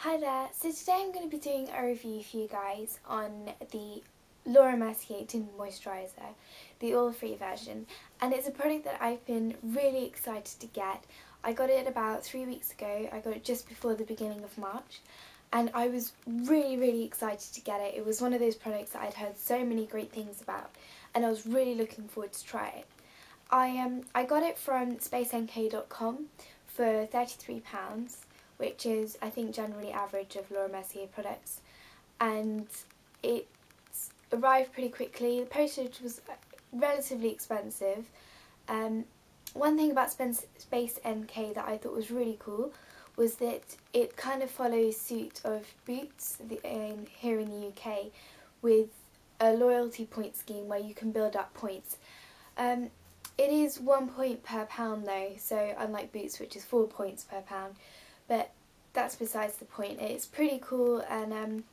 Hi there, so today I'm going to be doing a review for you guys on the Laura Mercier Tinted Moisturiser, the oil-free version, and it's a product that I've been really excited to get. I got it about 3 weeks ago. I got it just before the beginning of March, and I was really excited to get it. It was one of those products that I'd heard so many great things about, and I was really looking forward to try it. I got it from spacenk.com for £33, which is, I think, generally average of Laura Mercier products, and it's arrived pretty quickly. The postage was relatively expensive. One thing about Space NK that I thought was really cool was that it kind of follows suit of Boots here in the UK with a loyalty point scheme where you can build up points. It is 1 point per pound though, so unlike Boots, which is 4 points per pound. But that's besides the point. It's pretty cool, and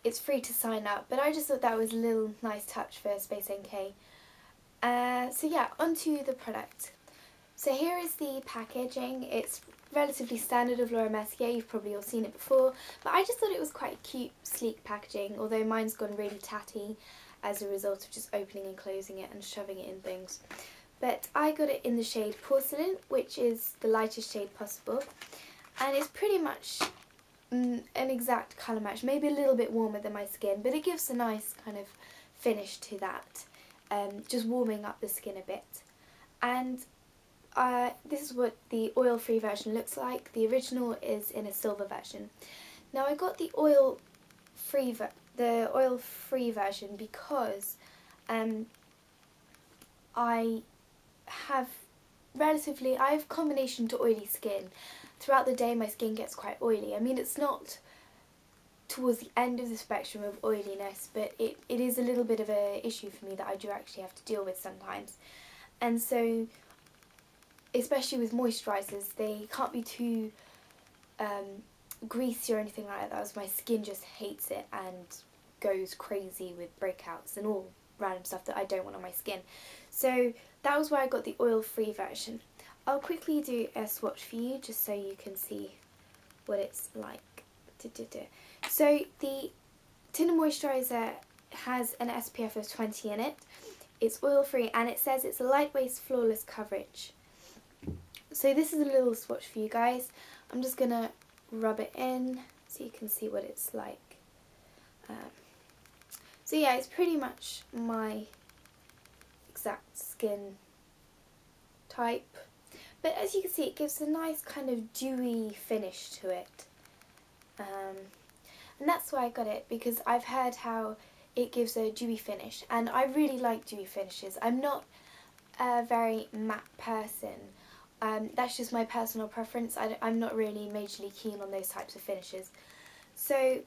it's free to sign up, but I just thought that was a little nice touch for Space NK. So yeah, onto the product. So here is the packaging. It's relatively standard of Laura Mercier, you've probably all seen it before, but I just thought it was quite cute, sleek packaging, although mine's gone really tatty as a result of just opening and closing it and shoving it in things. But I got it in the shade Porcelain, which is the lightest shade possible, and it's pretty much an exact colour match, maybe a little bit warmer than my skin, but it gives a nice kind of finish to that, just warming up the skin a bit. And this is what the oil-free version looks like. The original is in a silver version. Now I got the oil-free version because I have combination to oily skin. Throughout the day my skin gets quite oily. I mean, it's not towards the end of the spectrum of oiliness, but it is a little bit of an issue for me that I do actually have to deal with sometimes. And so, especially with moisturisers, they can't be too greasy or anything like that, as my skin just hates it and goes crazy with breakouts and all random stuff that I don't want on my skin. So that was why I got the oil-free version. I'll quickly do a swatch for you just so you can see what it's like. So the Tinted Moisturiser has an SPF of 20 in it. It's oil-free and it says it's a lightweight, flawless coverage. So this is a little swatch for you guys. I'm just going to rub it in so you can see what it's like. So yeah, it's pretty much my exact skin type. But as you can see, it gives a nice kind of dewy finish to it. And that's why I got it, because I've heard how it gives a dewy finish, and I really like dewy finishes. I'm not a very matte person. That's just my personal preference. I'm not really majorly keen on those types of finishes. So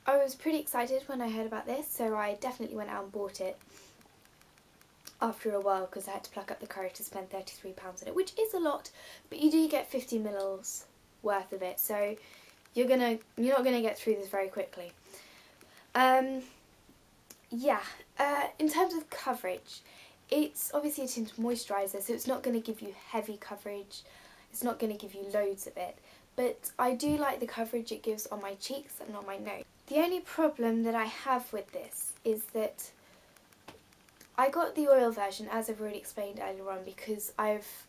I was pretty excited when I heard about this, so I definitely went out and bought it after a while because I had to pluck up the courage to spend £33 on it, which is a lot, but you do get 50 mils worth of it, so you're not gonna get through this very quickly. Yeah, in terms of coverage, it's obviously a tinted moisturiser, so it's not going to give you heavy coverage, it's not going to give you loads of it, but I do like the coverage it gives on my cheeks and on my nose. The only problem that I have with this is that I got the oil version, as I've already explained earlier on, because I've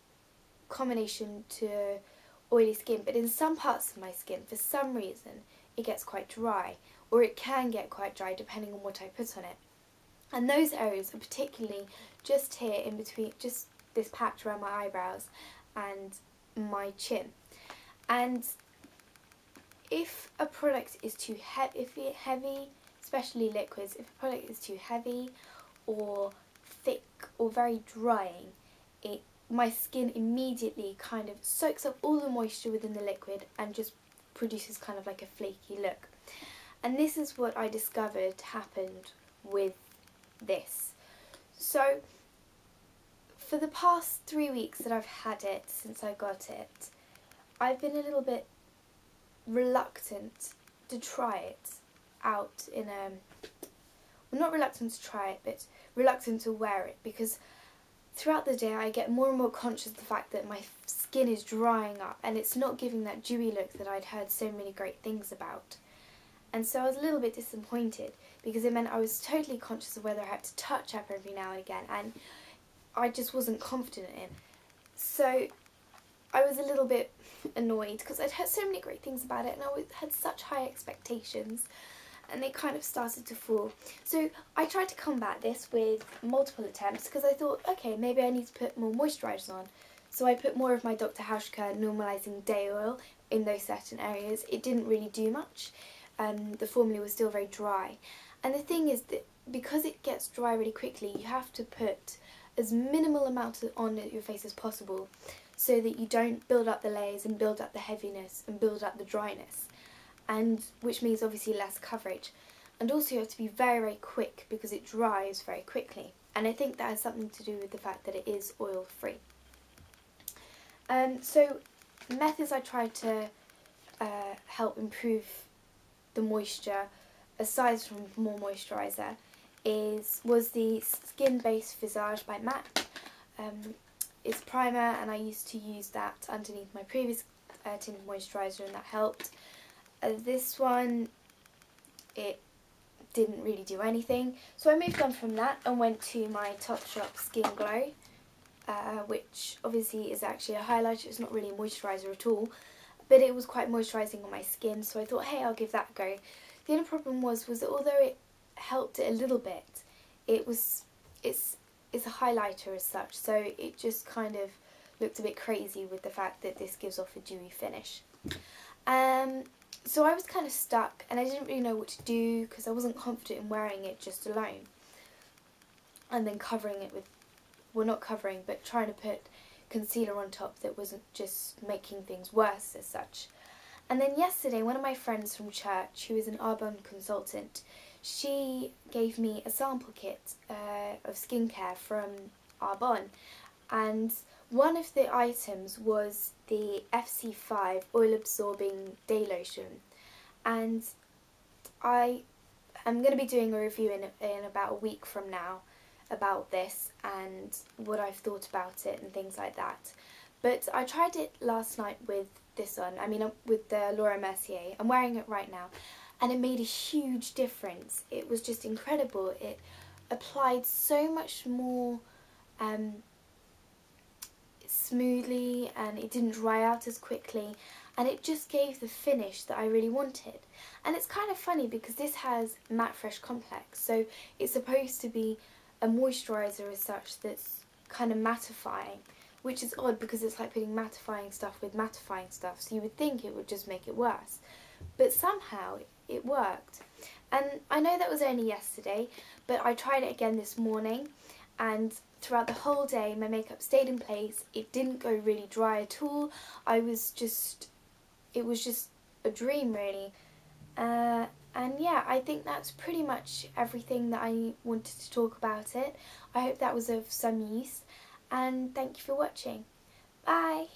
combination to oily skin, but in some parts of my skin, for some reason, it gets quite dry, or it can get quite dry depending on what I put on it. And those areas are particularly just here in between, just this patch around my eyebrows and my chin. And if a product is too heavy, especially liquids, if a product is too heavy or thick or very drying, my skin immediately kind of soaks up all the moisture within the liquid and just produces kind of like a flaky look. And this is what I discovered happened with this. So for the past 3 weeks that I've had it, since I got it, I've been a little bit reluctant to try it out in a... Well, not reluctant to try it, but reluctant to wear it, because throughout the day I get more and more conscious of the fact that my skin is drying up and it's not giving that dewy look that I'd heard so many great things about. And so I was a little bit disappointed because it meant I was totally conscious of whether I had to touch up every now and again, and I just wasn't confident in. So I was a little bit annoyed because I'd heard so many great things about it and I had such high expectations, and they kind of started to fall. So I tried to combat this with multiple attempts because I thought, okay, maybe I need to put more moisturisers on. So I put more of my Dr. Hauschka normalising day oil in those certain areas. It didn't really do much. The formula was still very dry. And the thing is that because it gets dry really quickly, you have to put as minimal amount on your face as possible so that you don't build up the layers and build up the heaviness and build up the dryness, and which means obviously less coverage. And also you have to be very, very quick because it dries very quickly. And I think that has something to do with the fact that it is oil free. So methods I tried to help improve the moisture, aside from more moisturiser, was the Skin Base Visage by MAC. It's primer, and I used to use that underneath my previous tinted moisturiser, and that helped. This one, it didn't really do anything, so I moved on from that and went to my Topshop Skin Glow, which obviously is actually a highlighter. It's not really a moisturiser at all, but it was quite moisturising on my skin, so I thought, hey, I'll give that a go. The only problem was that although it helped it a little bit, it's a highlighter as such, so it just kind of looked a bit crazy with the fact that this gives off a dewy finish. So I was kind of stuck and I didn't really know what to do because I wasn't confident in wearing it just alone, and then covering it with, well, not covering, but trying to put concealer on top that wasn't just making things worse as such. And then yesterday, one of my friends from church, who is an Arbonne consultant, she gave me a sample kit of skincare from Arbonne, and one of the items was the FC5 Oil Absorbing Day Lotion, and I am going to be doing a review in about a week from now about this and what I've thought about it and things like that. But I tried it last night with this on, with the Laura Mercier. I'm wearing it right now, and it made a huge difference. It was just incredible. It applied so much more smoothly, and it didn't dry out as quickly, and it just gave the finish that I really wanted. And it's kind of funny because this has Matte Fresh Complex, so it's supposed to be a moisturiser as such that's kind of mattifying, which is odd because it's like putting mattifying stuff with mattifying stuff, so you would think it would just make it worse. But somehow it worked. And I know that was only yesterday, but I tried it again this morning, and throughout the whole day my makeup stayed in place. It didn't go really dry at all. It was just a dream, really. And yeah, I think that's pretty much everything that I wanted to talk about it. I hope that was of some use, and thank you for watching. Bye!